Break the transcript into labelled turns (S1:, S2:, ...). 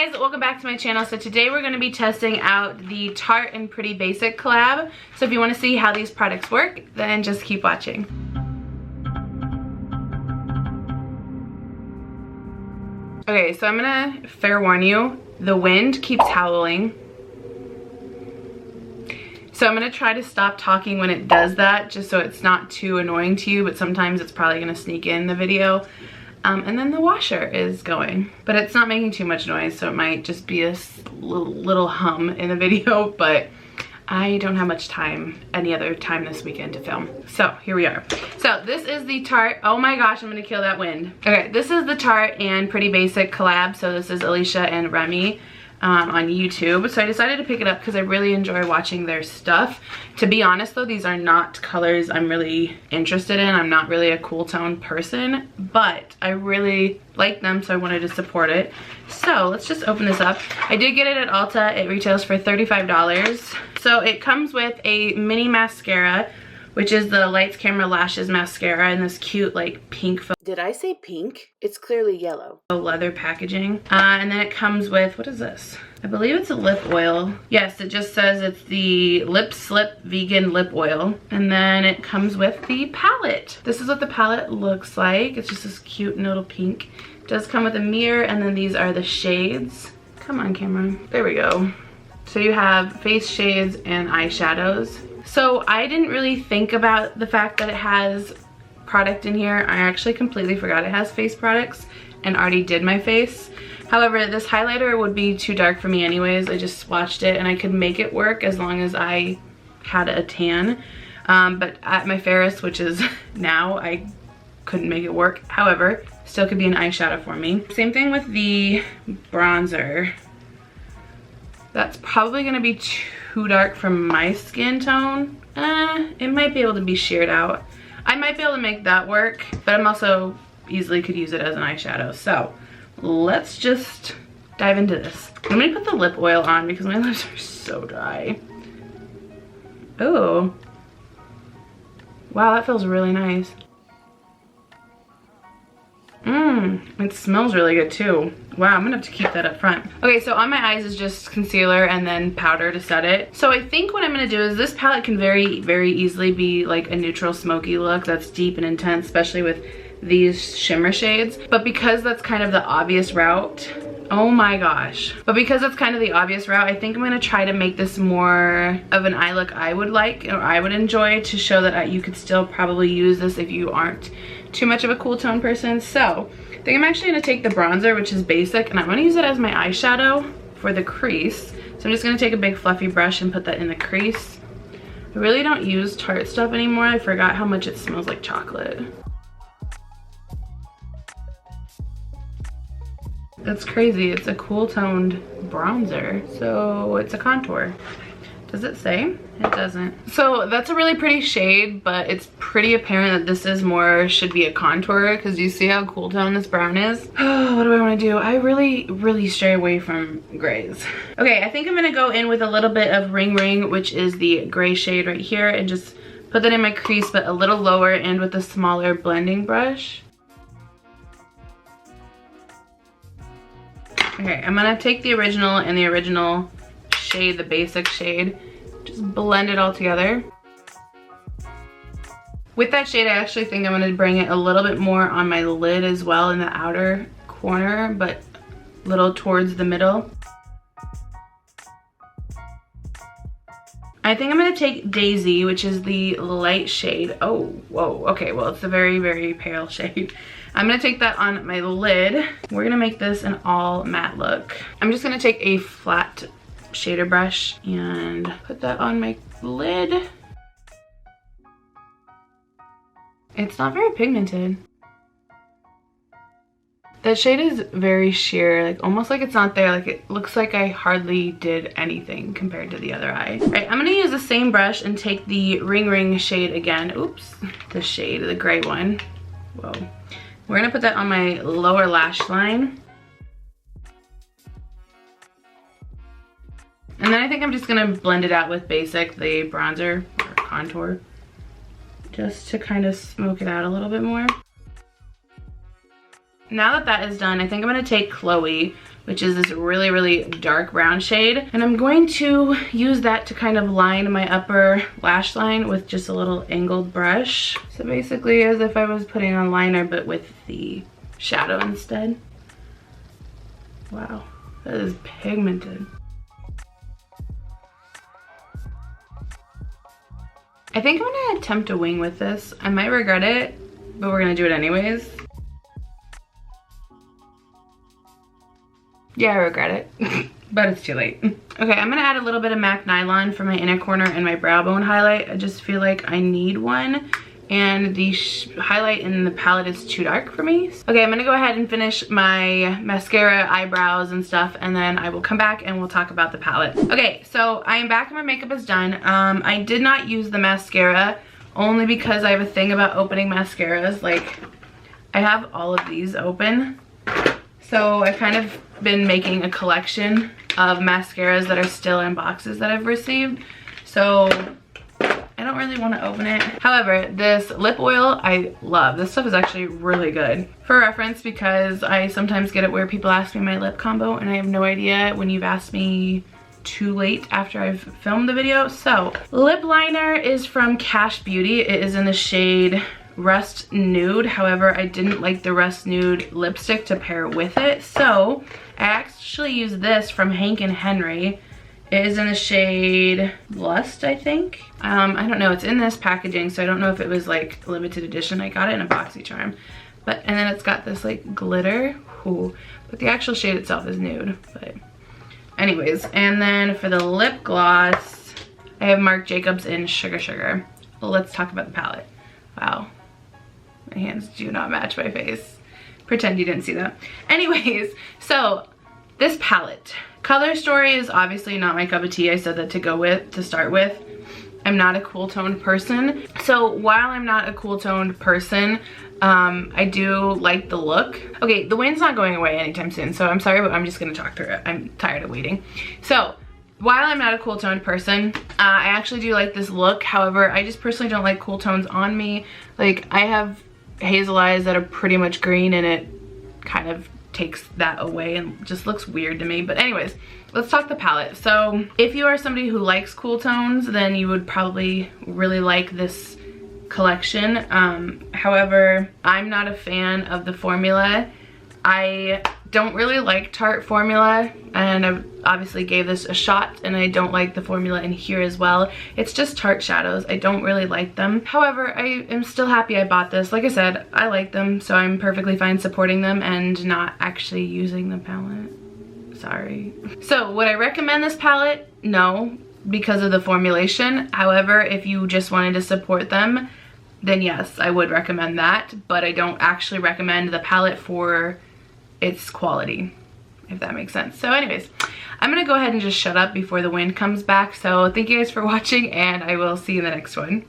S1: Hey guys, welcome back to my channel. So today we're going to be testing out the Tarte and Pretty Basic collab. So if you want to see how these products work, then just keep watching. Okay, so I'm going to fair warn you, the wind keeps howling. So I'm going to try to stop talking when it does that, just so it's not too annoying to you, but sometimes it's probably going to sneak in the video. And then the washer is going, but it's not making too much noise, so it might just be a little hum in the video, but I don't have much time, any other time this weekend to film. So here we are. So this is the Tarte, oh my gosh, I'm gonna kill that wind. Okay, this is the Tarte and Pretty Basic collab. So this is Alisha and Remi on YouTube. So I decided to pick it up because I really enjoy watching their stuff. To be honest though, these are not colors I'm really interested in. I'm not really a cool tone person, but I really like them, so I wanted to support it. So let's just open this up. I did get it at Ulta. It retails for $35. So it comes with a mini mascara, which is the Lights Camera Lashes mascara in this cute like pink foam. Did I say pink? It's clearly yellow. Leather packaging. And then it comes with, what is this? I believe it's a lip oil. Yes, it just says it's the Lip Slip Vegan Lip Oil. And then it comes with the palette. This is what the palette looks like. It's just this cute little pink. It does come with a mirror, and then these are the shades. Come on, camera. There we go. So you have face shades and eyeshadows. So I didn't really think about the fact that it has product in here. I actually completely forgot it has face products and already did my face. However, this highlighter would be too dark for me anyways. I just swatched it and I could make it work as long as I had a tan. But at my fairest, which is now, I couldn't make it work. However, still could be an eyeshadow for me. Same thing with the bronzer. That's probably gonna be too dark for my skin tone. It might be able to be sheared out. I might be able to make that work, but I'm also easily could use it as an eyeshadow. So let's just dive into this. I'm gonna put the lip oil on because my lips are so dry. Oh, wow, that feels really nice. It smells really good too. Wow, I'm gonna have to keep that up front. Okay, so on my eyes is just concealer and then powder to set it. So I think what I'm gonna do is this palette can very easily be like a neutral smoky look that's deep and intense, especially with these shimmer shades. But because that's kind of the obvious route, oh my gosh. But because that's kind of the obvious route, I think I'm gonna try to make this more of an eye look I would like, or I would enjoy, to show that you could still probably use this if you aren't too much of a cool tone person. So I think I'm actually gonna take the bronzer, which is basic, and I'm gonna use it as my eyeshadow for the crease. So I'm just gonna take a big fluffy brush and put that in the crease. I really don't use Tarte stuff anymore. I forgot how much it smells like chocolate. That's crazy. It's a cool toned bronzer. So it's a contour. Does it say? It doesn't. So that's a really pretty shade, but it's pretty apparent that this is more, should be a contour, because you see how cool tone this brown is? Oh, what do I want to do? I really stray away from grays. Okay, I think I'm gonna go in with a little bit of Ring Ring, which is the gray shade right here, and just put that in my crease, but a little lower and with a smaller blending brush. Okay, I'm gonna take the original and the original shade, the basic shade, just blend it all together. With that shade, I actually think I'm gonna bring it a little bit more on my lid as well, in the outer corner, but a little towards the middle. I think I'm gonna take Daisy, which is the light shade. Oh, whoa, okay, well, it's a very pale shade. I'm gonna take that on my lid. We're gonna make this an all matte look. I'm just gonna take a flat shader brush and put that on my lid. It's not very pigmented. That shade is very sheer, like almost like it's not there. Like it looks like I hardly did anything compared to the other eye. All right, I'm gonna use the same brush and take the Ring Ring shade again. Oops, the shade, the gray one. Whoa. We're gonna put that on my lower lash line. And then I think I'm just gonna blend it out with basic, the bronzer or contour, just to kind of smoke it out a little bit more. Now that that is done, I think I'm gonna take Chloe, which is this really, really dark brown shade. And I'm going to use that to kind of line my upper lash line with just a little angled brush. So basically as if I was putting on liner, but with the shadow instead. Wow, that is pigmented. I think I'm gonna attempt a wing with this. I might regret it, but we're gonna do it anyways. Yeah, I regret it, but it's too late. Okay, I'm gonna add a little bit of MAC Nylon for my inner corner and my brow bone highlight. I just feel like I need one, and the highlight in the palette is too dark for me. Okay, I'm gonna go ahead and finish my mascara, eyebrows, and stuff, and then I will come back and we'll talk about the palette. Okay, so I am back and my makeup is done. I did not use the mascara only because I have a thing about opening mascaras. Like, I have all of these open. So I've kind of been making a collection of mascaras that are still in boxes that I've received. So I don't really want to open it. However, this lip oil I love. This stuff is actually really good. For reference, because I sometimes get it where people ask me my lip combo and I have no idea when you've asked me too late after I've filmed the video. So lip liner is from Cash Beauty. It is in the shade Rust Nude. However, I didn't like the Rust Nude lipstick to pair with it, so I actually used this from Hank & Henry. It is in the shade Lust, I think. I don't know, it's in this packaging, so I don't know if it was like limited edition. I got it in a BoxyCharm. And then it's got this like glitter. Ooh, but the actual shade itself is nude. But anyways, and then for the lip gloss, I have Marc Jacobs in Sugar Sugar. Well, let's talk about the palette. Wow. My hands do not match my face. Pretend you didn't see that. Anyways, so this palette. Color Story is obviously not my cup of tea. I said that to start with. I'm not a cool toned person. So while I'm not a cool toned person, I do like the look. Okay, the wind's not going away anytime soon, so I'm sorry, but I'm just gonna talk through it. I'm tired of waiting. So while I'm not a cool toned person, I actually do like this look. However, I just personally don't like cool tones on me. Like, I have hazel eyes that are pretty much green, and it kind of takes that away and just looks weird to me. But anyways, let's talk the palette. So if you are somebody who likes cool tones, then you would probably really like this collection. However, I'm not a fan of the formula. I don't really like Tarte formula, and I obviously gave this a shot, and I don't like the formula in here as well. It's just Tarte shadows. I don't really like them. However, I am still happy I bought this. Like I said, I like them, so I'm perfectly fine supporting them and not actually using the palette. Sorry. So would I recommend this palette? No, because of the formulation. However, if you just wanted to support them, then yes, I would recommend that. But I don't actually recommend the palette for its quality, if that makes sense. So anyways, I'm gonna go ahead and just shut up before the wind comes back. So thank you guys for watching, and I will see you in the next one.